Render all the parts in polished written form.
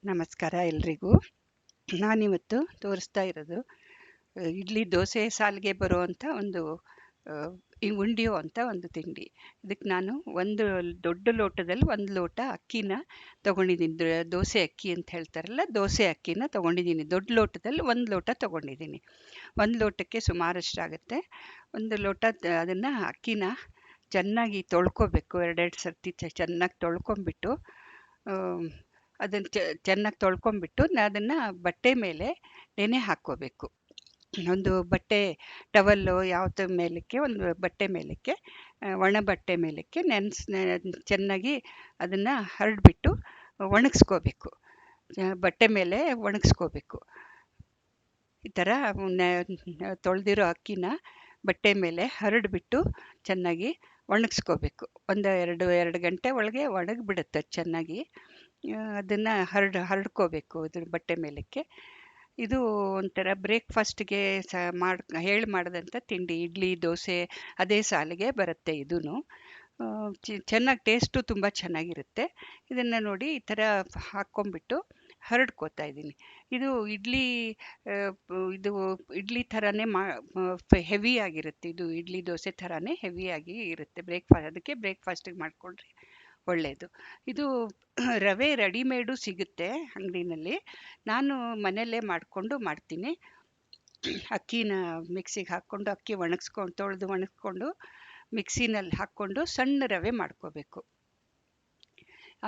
ನಮಸ್ಕಾರ ಎಲ್ರಿಗೂ. ನಾನಿವತ್ತು ತೋರಿಸ್ತಾ ಇರೋದು ಇಡ್ಲಿ ದೋಸೆ ಸಾಲಿಗೆ ಬರುವಂಥ ಒಂದು ಈ ಉಂಡಿಯೋ ಅಂತ ಒಂದು ತಿಂಡಿ. ಇದಕ್ಕೆ ನಾನು ಒಂದು ದೊಡ್ಡ ಲೋಟದಲ್ಲಿ ಒಂದು ಲೋಟ ಅಕ್ಕಿನ ತೊಗೊಂಡಿದ್ದೀನಿ. ದೋಸೆ ಅಕ್ಕಿ ಅಂತ ಹೇಳ್ತಾರಲ್ಲ, ದೋಸೆ ಅಕ್ಕಿನ ತೊಗೊಂಡಿದ್ದೀನಿ. ದೊಡ್ಡ ಲೋಟದಲ್ಲಿ ಒಂದು ಲೋಟ ತೊಗೊಂಡಿದ್ದೀನಿ. ಒಂದು ಲೋಟಕ್ಕೆ ಸುಮಾರಷ್ಟಾಗುತ್ತೆ. ಒಂದು ಲೋಟ ಅದನ್ನು ಅಕ್ಕಿನ ಚೆನ್ನಾಗಿ ತೊಳ್ಕೊಬೇಕು. ಎರಡೆರಡು ಸರ್ತಿ ಚೆನ್ನಾಗಿ ತೊಳ್ಕೊಂಬಿಟ್ಟು ಅದನ್ನು ಚೆನ್ನಾಗಿ ತೊಳ್ಕೊಂಬಿಟ್ಟು ಅದನ್ನು ಬಟ್ಟೆ ಮೇಲೆ ನೆನೆ ಹಾಕ್ಕೋಬೇಕು. ಒಂದು ಬಟ್ಟೆ ಟವಲ್ಲು ಯಾವ್ದು ಮೇಲಕ್ಕೆ, ಒಂದು ಬಟ್ಟೆ ಮೇಲಕ್ಕೆ, ಒಣ ಬಟ್ಟೆ ಮೇಲಕ್ಕೆ ಚೆನ್ನಾಗಿ ಅದನ್ನು ಹರಡ್ಬಿಟ್ಟು ಒಣಗಿಸ್ಕೋಬೇಕು. ಬಟ್ಟೆ ಮೇಲೆ ಒಣಗಿಸ್ಕೋಬೇಕು. ಈ ಥರ ತೊಳೆದಿರೋ ಅಕ್ಕಿನ ಬಟ್ಟೆ ಮೇಲೆ ಹರಡ್ಬಿಟ್ಟು ಚೆನ್ನಾಗಿ ಒಣಗಿಸ್ಕೋಬೇಕು. ಎರಡು ಗಂಟೆ ಒಳಗೆ ಒಣಗಿಬಿಡುತ್ತೆ ಚೆನ್ನಾಗಿ. ಅದನ್ನು ಹರಡ್ಕೋಬೇಕು ಇದ್ರ ಬಟ್ಟೆ ಮೇಲಕ್ಕೆ. ಇದು ಒಂಥರ ಬ್ರೇಕ್ಫಾಸ್ಟ್ಗೆ ಮಾಡಿದಂಥ ತಿಂಡಿ. ಇಡ್ಲಿ ದೋಸೆ ಅದೇ ಸಾಲಿಗೆ ಬರುತ್ತೆ ಇದೂ. ಚೆನ್ನಾಗಿ ಟೇಸ್ಟು ತುಂಬ ಚೆನ್ನಾಗಿರುತ್ತೆ. ಇದನ್ನು ನೋಡಿ ಈ ಥರ ಹಾಕ್ಕೊಂಬಿಟ್ಟು ಹರಡ್ಕೋತಾ ಇದ್ದೀನಿ. ಇದು ಇಡ್ಲಿ ಥರನೇ ಹೆವಿ ಆಗಿರುತ್ತೆ. ಇದು ಇಡ್ಲಿ ದೋಸೆ ಥರನೇ ಹೆವಿಯಾಗಿ ಇರುತ್ತೆ. ಅದಕ್ಕೆ ಬ್ರೇಕ್ಫಾಸ್ಟಿಗೆ ಮಾಡಿಕೊಂಡ್ರೆ ಒಳ್ಳೆಯದು. ಇದು ರವೆ ರೆಡಿಮೇಡು ಸಿಗುತ್ತೆ ಅಂಗಡಿನಲ್ಲಿ. ನಾನು ಮನೆಯಲ್ಲೇ ಮಾಡ್ತೀನಿ. ಅಕ್ಕಿನ ಮಿಕ್ಸಿಗೆ ಹಾಕ್ಕೊಂಡು, ಅಕ್ಕಿ ತೊಳೆದು ಒಣಗಿಸ್ಕೊಂಡು ಮಿಕ್ಸಿನಲ್ಲಿ ಹಾಕ್ಕೊಂಡು ಸಣ್ಣ ರವೆ ಮಾಡ್ಕೋಬೇಕು.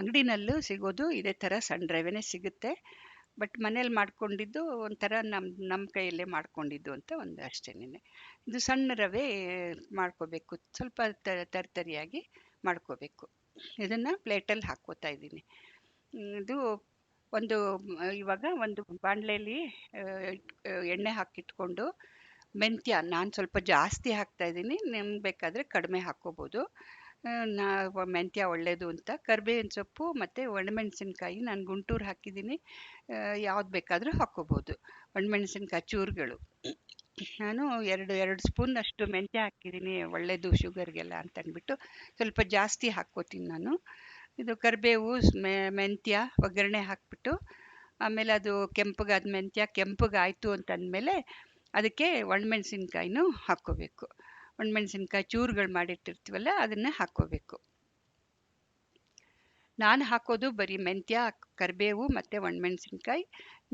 ಅಂಗಡಿನಲ್ಲೂ ಸಿಗೋದು ಇದೇ ಥರ ಸಣ್ಣ ರವೆನೇ ಸಿಗುತ್ತೆ. ಬಟ್ ಮನೇಲಿ ಮಾಡ್ಕೊಂಡಿದ್ದು ಒಂಥರ ನಮ್ಮ ಕೈಯಲ್ಲೇ ಮಾಡ್ಕೊಂಡಿದ್ದು ಅಂತ ಒಂದು ಅಷ್ಟೇನೆ. ಇದು ಸಣ್ಣ ರವೆ ಮಾಡ್ಕೋಬೇಕು. ಸ್ವಲ್ಪ ತರಿಯಾಗಿ ಮಾಡ್ಕೋಬೇಕು. ಇದನ್ನು ಪ್ಲೇಟಲ್ಲಿ ಹಾಕ್ಕೋತಾ ಇದ್ದೀನಿ. ಇದು ಇವಾಗ ಒಂದು ಬಾಣಲೆಯಲ್ಲಿ ಎಣ್ಣೆ ಹಾಕಿಟ್ಕೊಂಡು ಮೆಂತ್ಯ ನಾನು ಸ್ವಲ್ಪ ಜಾಸ್ತಿ ಹಾಕ್ತಾಯಿದ್ದೀನಿ. ನಿಮ್ಗೆ ಬೇಕಾದರೆ ಕಡಿಮೆ ಹಾಕ್ಕೋಬೋದು. ಮೆಂತ್ಯ ಒಳ್ಳೆಯದು ಅಂತ. ಕರಿಬೇವಿನ ಸೊಪ್ಪು ಮತ್ತು ಒಣಮೆಣಸಿನ್ಕಾಯಿ ನಾನು ಗುಂಟೂರು ಹಾಕಿದ್ದೀನಿ. ಯಾವ್ದು ಬೇಕಾದರೂ ಹಾಕ್ಕೋಬೋದು. ಒಣಮೆಣಸಿನ್ಕಾಯಿ ಚೂರುಗಳು. ನಾನು ಎರಡು ಸ್ಪೂನಷ್ಟು ಮೆಂತ್ಯ ಹಾಕಿದ್ದೀನಿ. ಒಳ್ಳೆಯದು ಶುಗರ್ಗೆಲ್ಲ ಅಂತ ಅಂದ್ಬಿಟ್ಟು ಸ್ವಲ್ಪ ಜಾಸ್ತಿ ಹಾಕ್ಕೋತೀನಿ ನಾನು. ಇದು ಕರಿಬೇವು, ಮೆಂತ್ಯ ಒಗ್ಗರಣೆ ಹಾಕ್ಬಿಟ್ಟು ಆಮೇಲೆ ಅದು ಕೆಂಪಗಾದ ಮೆಂತ್ಯ ಕೆಂಪಗಾಯಿತು ಅಂತಂದಮೇಲೆ ಅದಕ್ಕೆ ಒಣಮೆಣಸಿನ್ಕಾಯಿನೂ ಹಾಕ್ಕೋಬೇಕು. ಒಣಮೆಣಸಿನ್ಕಾಯಿ ಚೂರುಗಳು ಮಾಡಿಟ್ಟಿರ್ತೀವಲ್ಲ ಅದನ್ನು ಹಾಕ್ಕೋಬೇಕು. ನಾನು ಹಾಕೋದು ಬರೀ ಮೆಂತ್ಯ, ಕರಿಬೇವು ಮತ್ತು ಒಣಮೆಣಸಿನ್ಕಾಯಿ.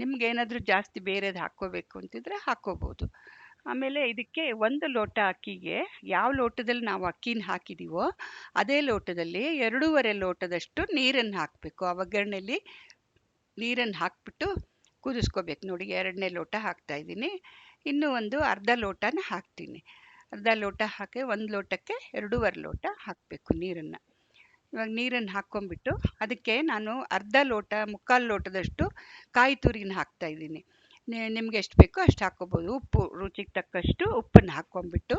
ನಿಮ್ಗೇನಾದರೂ ಜಾಸ್ತಿ ಬೇರೆದು ಹಾಕ್ಕೋಬೇಕು ಅಂತಿದ್ರೆ ಹಾಕ್ಕೋಬೋದು. ಆಮೇಲೆ ಇದಕ್ಕೆ ಒಂದು ಲೋಟ ಅಕ್ಕಿಗೆ ಯಾವ ಲೋಟದಲ್ಲಿ ನಾವು ಅಕ್ಕಿನ ಹಾಕಿದ್ದೀವೋ ಅದೇ ಲೋಟದಲ್ಲಿ 2.5 ಲೋಟದಷ್ಟು ನೀರನ್ನು ಹಾಕಬೇಕು. ಆ ಒಗ್ಗರಣೆಯಲ್ಲಿ ನೀರನ್ನು ಹಾಕ್ಬಿಟ್ಟು ಕುದಿಸ್ಕೋಬೇಕು. ನೋಡಿ 2ನೇ ಲೋಟ ಹಾಕ್ತಾಯಿದ್ದೀನಿ. ಇನ್ನೂ ಒಂದು ಅರ್ಧ ಲೋಟನ ಹಾಕ್ತೀನಿ. ಅರ್ಧ ಲೋಟ ಹಾಕಿ 1 ಲೋಟಕ್ಕೆ 2.5 ಲೋಟ ಹಾಕಬೇಕು ನೀರನ್ನು. ಇವಾಗ ನೀರನ್ನು ಹಾಕ್ಕೊಂಬಿಟ್ಟು ಅದಕ್ಕೆ ನಾನು ಅರ್ಧ ಲೋಟ, ಮುಕ್ಕಾಲು ಲೋಟದಷ್ಟು ಕಾಯಿ ತುರಿನ ಹಾಕ್ತಾಯಿದ್ದೀನಿ. ನಿಮ್ಗೆ ಎಷ್ಟು ಬೇಕೋ ಅಷ್ಟು ಹಾಕ್ಕೋಬೋದು. ಉಪ್ಪು ರುಚಿಗೆ ತಕ್ಕಷ್ಟು ಉಪ್ಪನ್ನು ಹಾಕ್ಕೊಂಬಿಟ್ಟು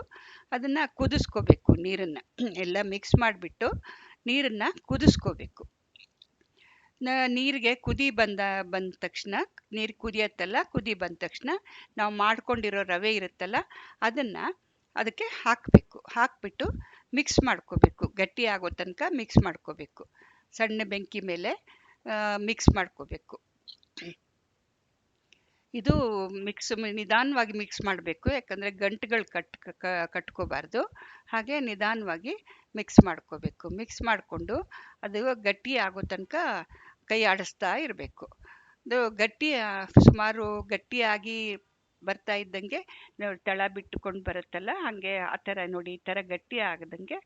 ಅದನ್ನು ಕುದಿಸ್ಕೋಬೇಕು. ನೀರನ್ನು ಎಲ್ಲ ಮಿಕ್ಸ್ ಮಾಡಿಬಿಟ್ಟು ನೀರನ್ನು ಕುದಿಸ್ಕೋಬೇಕು. ನೀರಿಗೆ ಕುದಿ ಬಂದ ತಕ್ಷಣ, ನೀರು ಕುದಿಯತ್ತಲ್ಲ, ಕುದಿ ಬಂದ ತಕ್ಷಣ ನಾವು ಮಾಡ್ಕೊಂಡಿರೋ ರವೆ ಇರುತ್ತಲ್ಲ ಅದನ್ನು ಅದಕ್ಕೆ ಹಾಕಬೇಕು. ಹಾಕ್ಬಿಟ್ಟು ಮಿಕ್ಸ್ ಮಾಡ್ಕೋಬೇಕು. ಗಟ್ಟಿ ಆಗೋ ತನಕ ಮಿಕ್ಸ್ ಮಾಡ್ಕೋಬೇಕು. ಸಣ್ಣ ಬೆಂಕಿ ಮೇಲೆ ಮಿಕ್ಸ್ ಮಾಡ್ಕೋಬೇಕು. ಇದು ನಿಧಾನವಾಗಿ ಮಿಕ್ಸ್ ಮಾಡಬೇಕು. ಯಾಕಂದರೆ ಗಂಟುಗಳು ಕಟ್ಕೋಬಾರ್ದು. ಹಾಗೆ ನಿಧಾನವಾಗಿ ಮಿಕ್ಸ್ ಮಾಡ್ಕೋಬೇಕು. ಮಿಕ್ಸ್ ಮಾಡಿಕೊಂಡು ಅದು ಗಟ್ಟಿ ಆಗೋ ತನಕ ಕೈ ಆಡಿಸ್ತಾ ಇರಬೇಕು. ಅದು ಸುಮಾರು ಗಟ್ಟಿಯಾಗಿ ಬರ್ತಾ ಇದ್ದಂಗೆ ತಳ ಬಿಟ್ಟುಕೊಂಡು ಬರುತ್ತಲ್ಲ, ಹಾಗೆ ಆ ಥರ ನೋಡಿ, ಈ ಥರ ಗಟ್ಟಿ ಆಗದಂಗೆ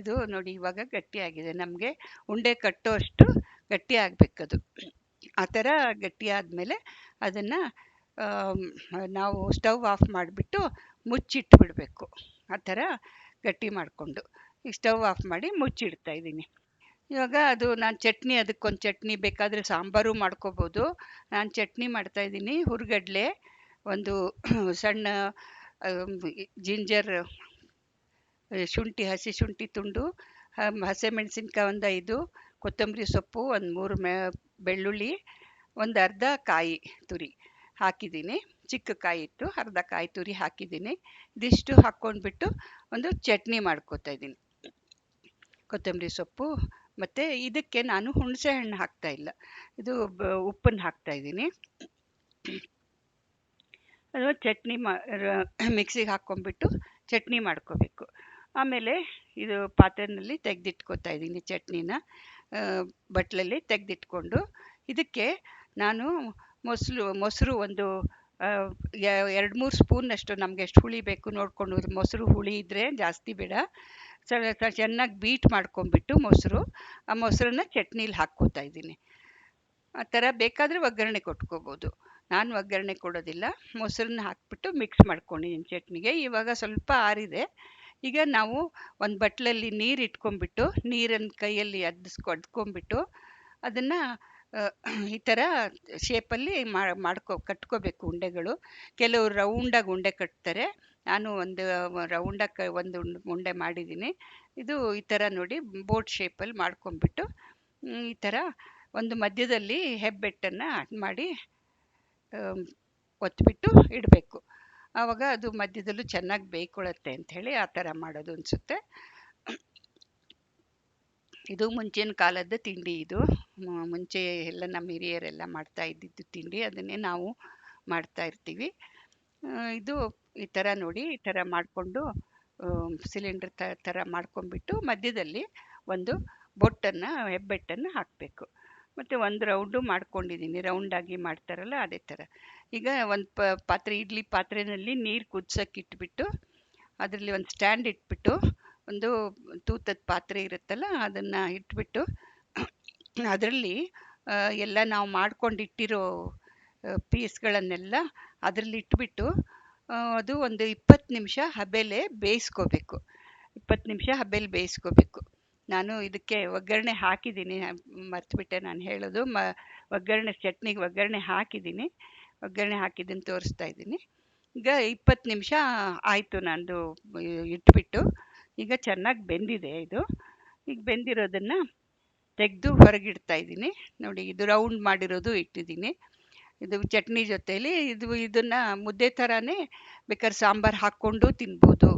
ಇದು ನೋಡಿ ಇವಾಗ ಗಟ್ಟಿಯಾಗಿದೆ. ನಮಗೆ ಉಂಡೆ ಕಟ್ಟೋ ಅಷ್ಟು ಗಟ್ಟಿ ಆಗಬೇಕದು. ಆ ಥರ ಗಟ್ಟಿ ಆದಮೇಲೆ ಅದನ್ನು ನಾವು ಸ್ಟವ್ ಆಫ್ ಮಾಡಿಬಿಟ್ಟು ಮುಚ್ಚಿಟ್ಬಿಡಬೇಕು. ಆ ಥರ ಗಟ್ಟಿ ಮಾಡಿಕೊಂಡು ಈಗ ಸ್ಟವ್ ಆಫ್ ಮಾಡಿ ಮುಚ್ಚಿಡ್ತಾ ಇದ್ದೀನಿ. ಇವಾಗ ಅದು ನಾನು ಚಟ್ನಿ, ಅದಕ್ಕೊಂದು ಚಟ್ನಿ ಬೇಕಾದರೆ ಸಾಂಬಾರು ಮಾಡ್ಕೋಬೋದು. ನಾನು ಚಟ್ನಿ ಮಾಡ್ತಾಯಿದ್ದೀನಿ. ಹುರ್ಗಡ್ಲೆ, ಒಂದು ಸಣ್ಣ ಜಿಂಜರ್, ಹಸಿ ಶುಂಠಿ ತುಂಡು, ಹಸಿಮೆಣಸಿನ್ಕಾಯಿ ಒಂದು 5, ಕೊತ್ತಂಬರಿ ಸೊಪ್ಪು ಒಂದು 3 ಬೆಳ್ಳುಳ್ಳಿ, ಒಂದು ಅರ್ಧ ಕಾಯಿ ತುರಿ ಹಾಕಿದ್ದೀನಿ. ಚಿಕ್ಕ ಕಾಯಿ ಇತ್ತು, ಅರ್ಧ ಕಾಯಿ ತುರಿ ಹಾಕಿದ್ದೀನಿ. ಇದಿಷ್ಟು ಹಾಕ್ಕೊಂಡ್ಬಿಟ್ಟು ಒಂದು ಚಟ್ನಿ ಮಾಡ್ಕೋತಾ ಇದ್ದೀನಿ. ಕೊತ್ತಂಬರಿ ಸೊಪ್ಪು ಮತ್ತು ಇದಕ್ಕೆ ನಾನು ಹುಣಸೆ ಹಣ್ಣು ಹಾಕ್ತಾ ಇಲ್ಲ, ಇದು ಉಪ್ಪನ್ನು ಹಾಕ್ತಾ ಇದ್ದೀನಿ. ಅದು ಚಟ್ನಿ ಮಿಕ್ಸಿಗೆ ಹಾಕ್ಕೊಂಬಿಟ್ಟು ಚಟ್ನಿ ಮಾಡ್ಕೋಬೇಕು. ಆಮೇಲೆ ಇದು ಪಾತ್ರೆಯಲ್ಲಿ ತೆಗೆದಿಟ್ಕೊತಾ ಇದ್ದೀನಿ ಚಟ್ನಿನ, ಬಟ್ಲಲ್ಲಿ ತೆಗೆದಿಟ್ಕೊಂಡು ಇದಕ್ಕೆ ನಾನು ಮೊಸರು ಒಂದು 2-3 ಸ್ಪೂನಷ್ಟು, ನಮಗೆ ಎಷ್ಟು ಹುಳಿ ಬೇಕು ನೋಡಿಕೊಂಡು, ಮೊಸರು ಹುಳಿ ಇದ್ದರೆ ಜಾಸ್ತಿ ಬೇಡ, ಚೆನ್ನಾಗಿ ಬೀಟ್ ಮಾಡ್ಕೊಂಬಿಟ್ಟು ಮೊಸರು, ಆ ಮೊಸರನ್ನ ಚಟ್ನೀಲಿ ಹಾಕ್ಕೋತಾ ಇದ್ದೀನಿ. ಆ ಥರ ಬೇಕಾದರೆ ಒಗ್ಗರಣೆ ಕೊಟ್ಕೋಬೋದು. ನಾನು ಒಗ್ಗರಣೆ ಕೊಡೋದಿಲ್ಲ, ಮೊಸರನ್ನ ಹಾಕ್ಬಿಟ್ಟು ಮಿಕ್ಸ್ ಮಾಡ್ಕೊಂಡಿದ್ದೀನಿ ಚಟ್ನಿಗೆ. ಇವಾಗ ಸ್ವಲ್ಪ ಆರಿದೆ. ಈಗ ನಾವು ಒಂದು ಬಟ್ಲಲ್ಲಿ ನೀರು ಇಟ್ಕೊಂಡ್ಬಿಟ್ಟು, ನೀರನ್ನು ಕೈಯಲ್ಲಿ ಅದ್ಕೊಂಬಿಟ್ಟು ಅದನ್ನು ಈ ಥರ ಶೇಪಲ್ಲಿ ಕಟ್ಕೋಬೇಕು ಉಂಡೆಗಳು. ಕೆಲವರು ರೌಂಡಾಗಿ ಉಂಡೆ ಕಟ್ತಾರೆ, ನಾನು ಒಂದು ರೌಂಡಾಗಿ ಒಂದು ಉಂಡೆ ಮಾಡಿದ್ದೀನಿ. ಇದು ಈ ಥರ ನೋಡಿ ಬೋಟ್ ಶೇಪಲ್ಲಿ ಮಾಡ್ಕೊಂಬಿಟ್ಟು ಈ ಥರ ಒಂದು ಮಧ್ಯದಲ್ಲಿ ಹೆಬ್ಬೆಟ್ಟನ್ನು ಮಾಡಿ ಒತ್ಬಿಟ್ಟು ಇಡಬೇಕು. ಆವಾಗ ಅದು ಮಧ್ಯದಲ್ಲೂ ಚೆನ್ನಾಗಿ ಬೇಯ್ಕೊಳ್ಳುತ್ತೆ ಅಂಥೇಳಿ ಆ ಥರ ಮಾಡೋದು ಅನಿಸುತ್ತೆ. ಇದು ಮುಂಚಿನ ಕಾಲದ ತಿಂಡಿ. ಇದು ಮುಂಚೆ ಎಲ್ಲ ನಮ್ಮ ಹಿರಿಯರೆಲ್ಲ ಮಾಡ್ತಾ ಇದ್ದಿದ್ದು ತಿಂಡಿ, ಅದನ್ನೇ ನಾವು ಮಾಡ್ತಾ ಇರ್ತೀವಿ. ಇದು ಈ ಥರ ನೋಡಿ, ಈ ಥರ ಮಾಡಿಕೊಂಡು ಸಿಲಿಂಡರ್ ಥರ ಮಾಡ್ಕೊಂಡ್ಬಿಟ್ಟು ಮಧ್ಯದಲ್ಲಿ ಒಂದು ಹೆಬ್ಬೆಟ್ಟನ್ನು ಹಾಕಬೇಕು. ಮತ್ತು ಒಂದು ರೌಂಡು ಮಾಡ್ಕೊಂಡಿದ್ದೀನಿ, ರೌಂಡಾಗಿ ಮಾಡ್ತಾರಲ್ಲ ಅದೇ ಥರ. ಈಗ ಒಂದು ಪಾತ್ರೆ, ಇಡ್ಲಿ ಪಾತ್ರೆಯಲ್ಲಿ ನೀರು ಕುದ್ಸೋಕೆ ಇಟ್ಬಿಟ್ಟು ಅದರಲ್ಲಿ ಒಂದು ಸ್ಟ್ಯಾಂಡ್ ಇಟ್ಬಿಟ್ಟು, ಒಂದು ತೂತದ ಪಾತ್ರೆ ಇರುತ್ತಲ್ಲ ಅದನ್ನು ಇಟ್ಬಿಟ್ಟು ಅದರಲ್ಲಿ ಎಲ್ಲ ನಾವು ಮಾಡ್ಕೊಂಡಿಟ್ಟಿರೋ ಪೀಸ್ಗಳನ್ನೆಲ್ಲ ಅದರಲ್ಲಿ ಇಟ್ಬಿಟ್ಟು ಅದು ಒಂದು 20 ನಿಮಿಷ ಹಬೆಲೆ ಬೇಯಿಸ್ಕೋಬೇಕು. 20 ನಿಮಿಷ ಹಬೆಲಿ ಬೇಯಿಸ್ಕೋಬೇಕು. ನಾನು ಇದಕ್ಕೆ ಒಗ್ಗರಣೆ ಹಾಕಿದ್ದೀನಿ, ಮರ್ತುಬಿಟ್ಟೆ ನಾನು ಹೇಳೋದು. ಒಗ್ಗರಣೆ ಚಟ್ನಿಗೆ ಒಗ್ಗರಣೆ ಹಾಕಿದ್ದೀನಿ, ಒಗ್ಗರಣೆ ಹಾಕಿದ್ದನ್ನು ತೋರಿಸ್ತಾ ಇದ್ದೀನಿ. ಈಗ 20 ನಿಮಿಷ ಆಯಿತು ನಂದು ಇಟ್ಬಿಟ್ಟು. ಈಗ ಚೆನ್ನಾಗಿ ಬೆಂದಿದೆ ಇದು. ಈಗ ಬೆಂದಿರೋದನ್ನು ತೆಗೆದು ಹೊರಗಿಡ್ತಾ ಇದ್ದೀನಿ. ನೋಡಿ, ಇದು ರೌಂಡ್ ಮಾಡಿರೋದು ಇಟ್ಟಿದ್ದೀನಿ. ಇದು ಚಟ್ನಿ ಜೊತೆಯಲ್ಲಿ ಇದನ್ನು ಮುದ್ದೆ ಥರನೇ ಬೇಕಾದ್ರೆ ಸಾಂಬಾರು ಹಾಕ್ಕೊಂಡು ತಿನ್ಬೋದು.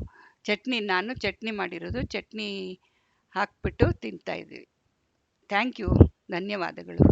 ನಾನು ಚಟ್ನಿ ಮಾಡಿರೋದು, ಚಟ್ನಿ ಹಾಕ್ಬಿಟ್ಟು ತಿಂತಾ ಇದ್ದೀವಿ. ಥ್ಯಾಂಕ್ ಯು, ಧನ್ಯವಾದಗಳು.